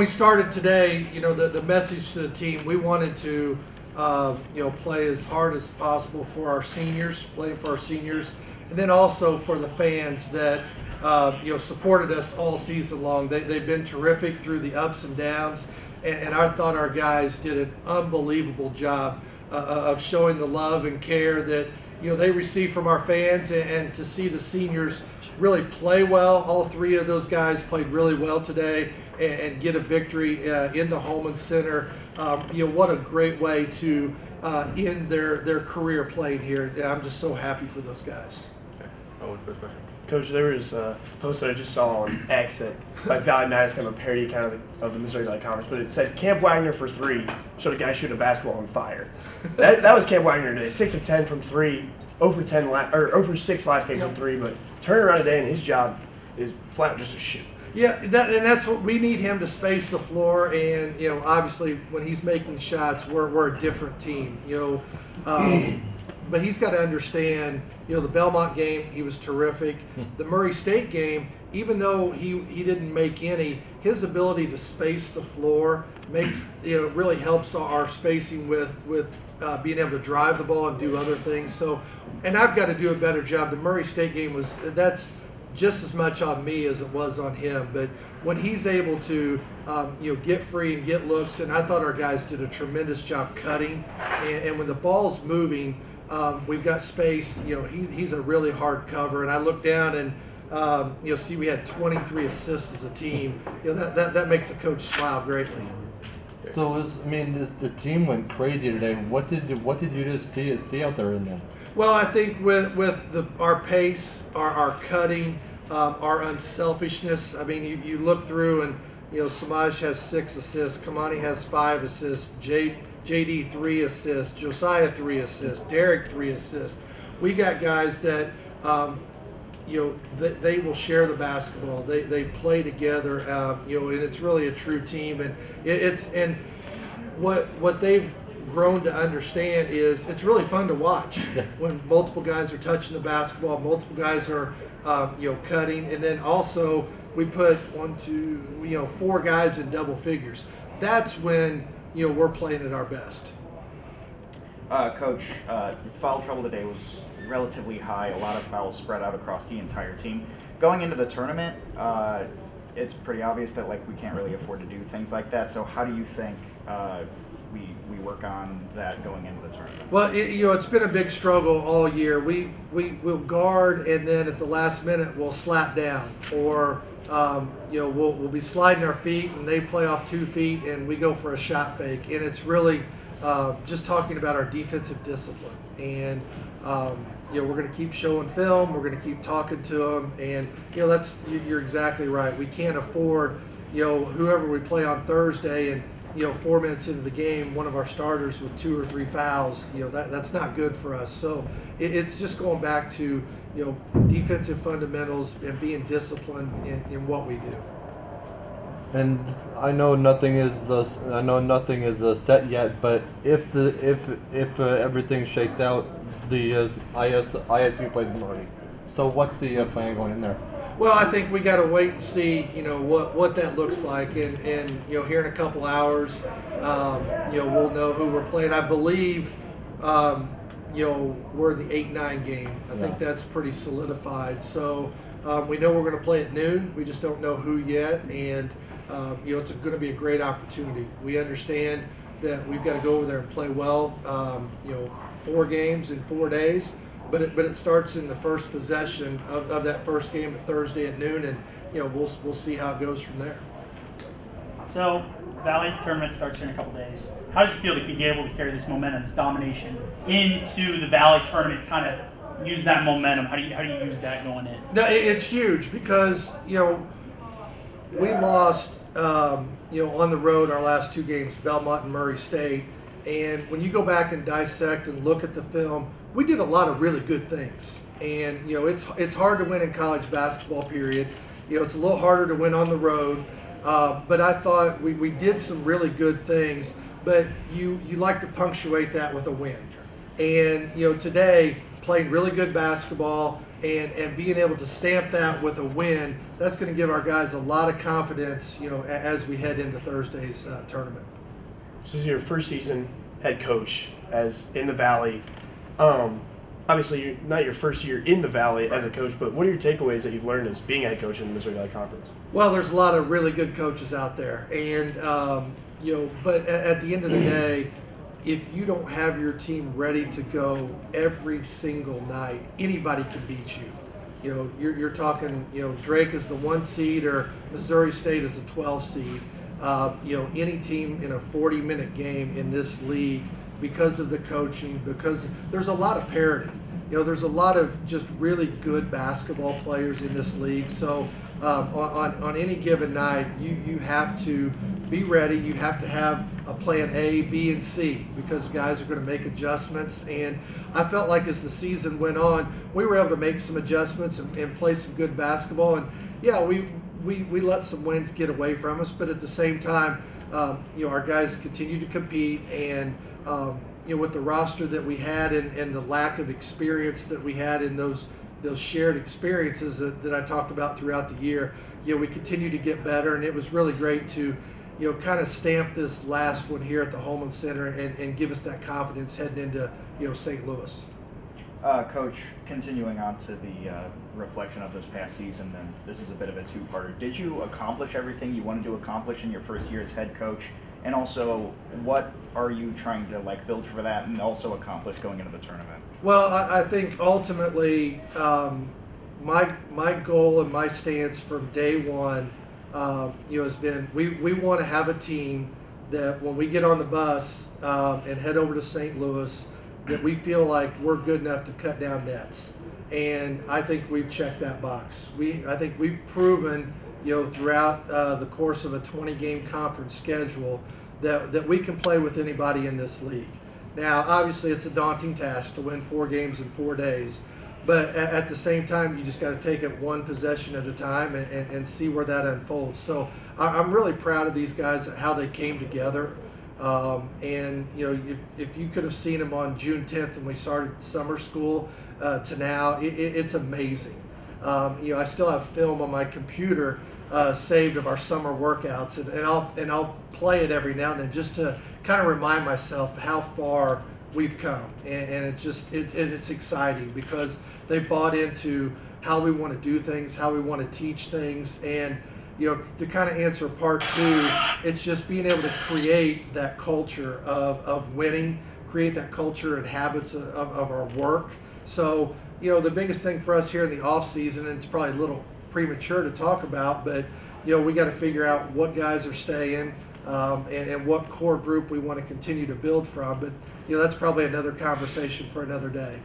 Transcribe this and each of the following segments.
We started today, the message to the team, we wanted to, play as hard as possible for our seniors, playing for our seniors, and then also for the fans that, supported us all season long. They've been terrific through the ups and downs, and I thought our guys did an unbelievable job of showing the love and care that, they receive from our fans, and to see the seniors really play well. All three of those guys played really well today and get a victory in the Holman Center. What a great way to end their career playing here. I'm just so happy for those guys. Okay. Oh, first question. Coach, there was a post that I just saw on X that like Valley Madness, kind of a parody kind of the Missouri Valley Conference, but it said Camp Wagner for three showed a guy shooting a basketball on fire. That was Camp Wagner today. 6 of 10 from three, 0 for 10 or 0 for 6 last game from three, but turning around today and his job is flat out just to shoot. Yeah, and that's what we need him to space the floor, and obviously when he's making shots, we're a different team. But he's got to understand, the Belmont game, he was terrific. The Murray State game, even though he didn't make any, his ability to space the floor makes really helps our spacing with being able to drive the ball and do other things. So, and I've got to do a better job. The Murray State game that's just as much on me as it was on him. But when he's able to, get free and get looks, and I thought our guys did a tremendous job cutting. And when the ball's moving, we've got space. He's a really hard cover. And I look down and see we had 23 assists as a team. That makes a coach smile greatly. So the team went crazy today. What did you just see out there in them? Well, I think with our pace, our cutting, our unselfishness. I mean, you look through and Samaj has 6 assists, Kamani has 5 assists, JD 3 assists, Josiah 3 assists, Derek 3 assists. We got guys that they will share the basketball. They play together, and it's really a true team. And what they've grown to understand is it's really fun to watch when multiple guys are touching the basketball, multiple guys are cutting, and then also we put 4 guys in double figures. That's when we're playing at our best. Coach, foul trouble today was relatively high. A lot of fouls spread out across the entire team. Going into the tournament, it's pretty obvious that we can't really afford to do things like that. So how do you think we work on that going into the tournament? Well, it's been a big struggle all year. We'll guard, and then at the last minute we'll slap down, or we'll be sliding our feet, and they play off 2 feet, and we go for a shot fake. And it's really just talking about our defensive discipline. And we're going to keep showing film. We're going to keep talking to them, and you're exactly right. We can't afford whoever we play on Thursday and 4 minutes into the game, one of our starters with 2 or 3 fouls. That's not good for us. So it's just going back to defensive fundamentals and being disciplined in what we do. And I know nothing is set yet, but if everything shakes out, the ISU plays Murray. So what's the plan going in there? Well, I think we got to wait and see, what that looks like, and here in a couple hours, we'll know who we're playing. I believe, we're the 8-9 game. I think that's pretty solidified. So we know we're going to play at noon. We just don't know who yet, and it's going to be a great opportunity. We understand that we've got to go over there and play well. 4 games in 4 days. But it starts in the first possession of that first game at Thursday at noon, and we'll see how it goes from there. So Valley tournament starts here in a couple days. How does it feel to be able to carry this momentum, this domination into the Valley tournament? Kind of use that momentum. How do you use that going in? No, it's huge because we lost on the road our last 2 games, Belmont and Murray State, and when you go back and dissect and look at the film, we did a lot of really good things. And it's hard to win in college basketball, period. It's a little harder to win on the road, but I thought we did some really good things. But you like to punctuate that with a win. And today played really good basketball. and being able to stamp that with a win, that's going to give our guys a lot of confidence, as we head into Thursday's tournament. This is your first season head coach as in the Valley. Obviously, you're not your first year in the Valley as a coach, but what are your takeaways that you've learned as being a head coach in the Missouri Valley Conference? Well, there's a lot of really good coaches out there, and but at the end of the day, if you don't have your team ready to go every single night, anybody can beat you. You're talking, Drake is the 1 seed or Missouri State is a 12 seed. Any team in a 40-minute game in this league, because of the coaching, because there's a lot of parity. There's a lot of just really good basketball players in this league. So on any given night, you have to be ready. You have to have a plan A, B, and C, because guys are going to make adjustments. And I felt like as the season went on, we were able to make some adjustments and play some good basketball. And yeah, we let some wins get away from us, but at the same time, our guys continue to compete, and with the roster that we had and the lack of experience that we had in those shared experiences that I talked about throughout the year, we continue to get better, and it was really great to kind of stamp this last one here at the Holman Center and give us that confidence heading into St. Louis. Coach, continuing on to the reflection of this past season, then this is a bit of a two-parter. Did you accomplish everything you wanted to accomplish in your first year as head coach? And also, what are you trying to build for that and also accomplish going into the tournament? Well, I think ultimately my goal and my stance from day one has been we want to have a team that when we get on the bus and head over to St. Louis, that we feel like we're good enough to cut down nets. And I think we've checked that box. I think we've proven throughout the course of a 20-game conference schedule that we can play with anybody in this league. Now, obviously, it's a daunting task to win 4 games in 4 days, but at the same time, you just got to take it one possession at a time and see where that unfolds. So I'm really proud of these guys, how they came together. And if you could have seen them on June 10th when we started summer school to now, it's amazing. I still have film on my computer saved of our summer workouts, and I'll play it every now and then just to kind of remind myself how far we've come. And it's exciting because they bought into how we want to do things, how we want to teach things, and to kind of answer part 2, it's just being able to create that culture of winning, create that culture and habits of our work. So the biggest thing for us here in the off season, and it's probably a little premature to talk about, but we got to figure out what guys are staying and what core group we want to continue to build from. But that's probably another conversation for another day.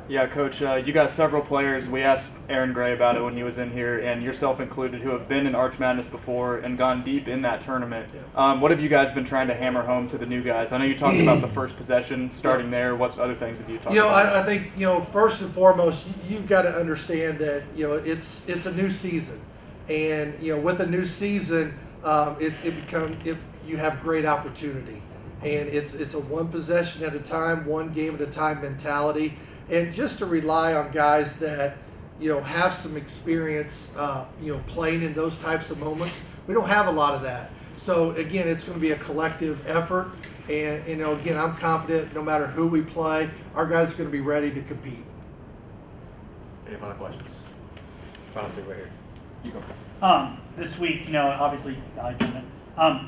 Yeah, Coach, you got several players. We asked Aaron Gray about it when he was in here, and yourself included, who have been in Arch Madness before and gone deep in that tournament. Yeah. What have you guys been trying to hammer home to the new guys? I know you talked about the first possession, starting there. What other things have you talked about? I think, first and foremost, you've got to understand that, it's a new season. And, with a new season, you have great opportunity. And it's a one possession at a time, one game at a time mentality. And just to rely on guys that, have some experience, playing in those types of moments. We don't have a lot of that. So, again, it's going to be a collective effort. And, again, I'm confident no matter who we play, our guys are going to be ready to compete. Any final questions? Final 2 right here. You go. This week, obviously,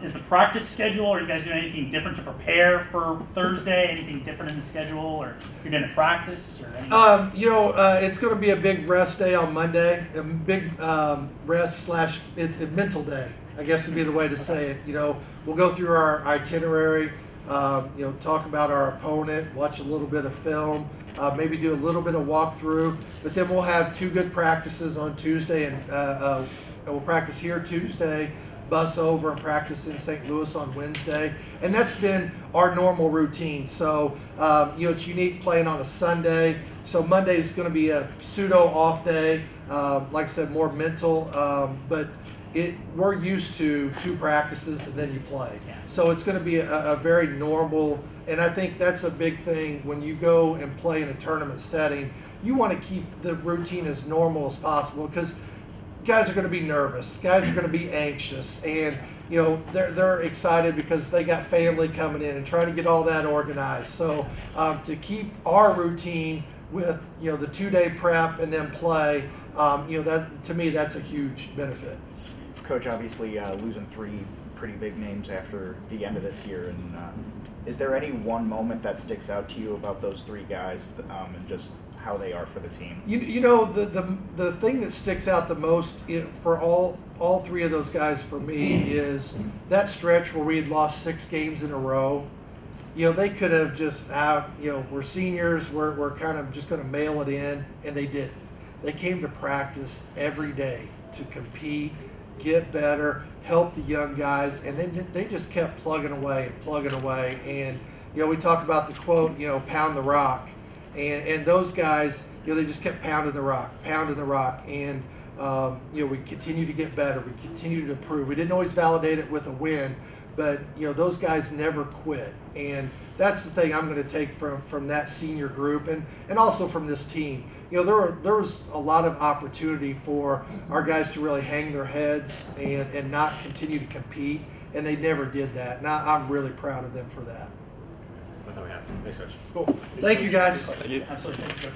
is the practice schedule, are you guys doing anything different to prepare for Thursday? Anything different in the schedule, or you're going to practice, or anything? It's going to be a big rest day on Monday, a big rest / it's a mental day, I guess would be the way to say it. We'll go through our itinerary, talk about our opponent, watch a little bit of film, maybe do a little bit of walkthrough, but then we'll have 2 good practices on Tuesday, and we'll practice here Tuesday, bus over and practice in St. Louis on Wednesday. And that's been our normal routine. So, it's unique playing on a Sunday. So Monday is going to be a pseudo off day. Like I said, more mental, but we're used to 2 practices and then you play. So it's going to be a very normal, and I think that's a big thing when you go and play in a tournament setting. you want to keep the routine as normal as possible because guys are going to be nervous, guys are going to be anxious, and they're excited because they got family coming in and trying to get all that organized. So to keep our routine with the 2-day prep and then play, that to me that's a huge benefit. Coach, obviously losing 3 pretty big names after the end of this year, and is there any one moment that sticks out to you about those 3 guys and just how they are for the team? The thing that sticks out the most for all 3 of those guys for me is that stretch where we had lost 6 games in a row. They could have just we're seniors, we're kind of just going to mail it in, and they didn't. They came to practice every day to compete, get better, help the young guys, and then they just kept plugging away. And we talk about the quote, pound the rock, and those guys, they just kept pounding the rock, and we continue to get better, we continue to improve. We didn't always validate it with a win, but those guys never quit, and that's the thing I'm going to take from that senior group, and also from this team. There was a lot of opportunity for our guys to really hang their heads and not continue to compete, and they never did that. And I'm really proud of them for that. That's all we have. Thanks, Coach. Cool. Thank you, guys. Thank you. Absolutely. Thank you, Coach.